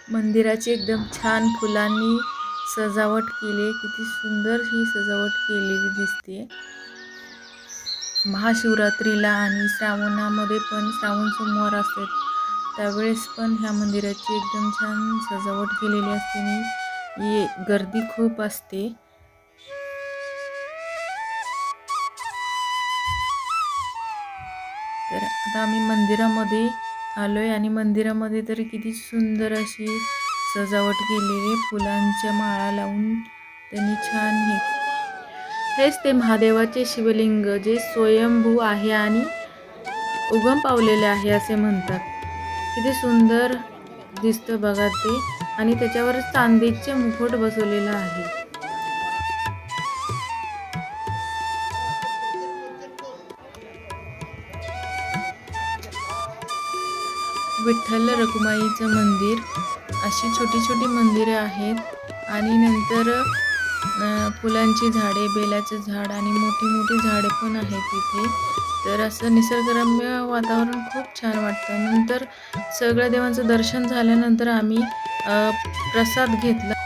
मंदिराची एकदम छान फुलांनी सजावट केली, किती सुंदर ही सजावट केलेली दिसते। महाशिवरात्रीला आणि श्रावणामध्ये पण श्रावण सोमवार असतात त्यावेळेस पण ह्या मंदिराची एकदम छान सजावट केलेली असते आणि गर्दी खूप असते। तर आता आम्ही मंदिरामध्ये आलोय आणि मंदिरामध्ये तर किती सुंदर अशी सजावट केलेली, फुलांच्या माळा लावून त्यांनी छान हेच ते महादेवाचे शिवलिंग जे स्वयंभू आहे आणि उगम पावलेले आहे असे म्हणतात। किती सुंदर दिसतं बघा ते, आणि त्याच्यावर चांदीचे मुकुट बसवलेला आहे। विठ्ठल रखुमाईचं मंदिर, अशी छोटी छोटी मंदिरे आहेत आणि नंतर फुलांची झाडे, बेलाचे झाड आणि मोठी मोठी झाडे पण आहेत तिथे। तर असं निसर्गरम्य वातावरण खूप छान वाटतं। नंतर सगळ्या देवांचं दर्शन झाल्यानंतर आम्ही प्रसाद घेतला।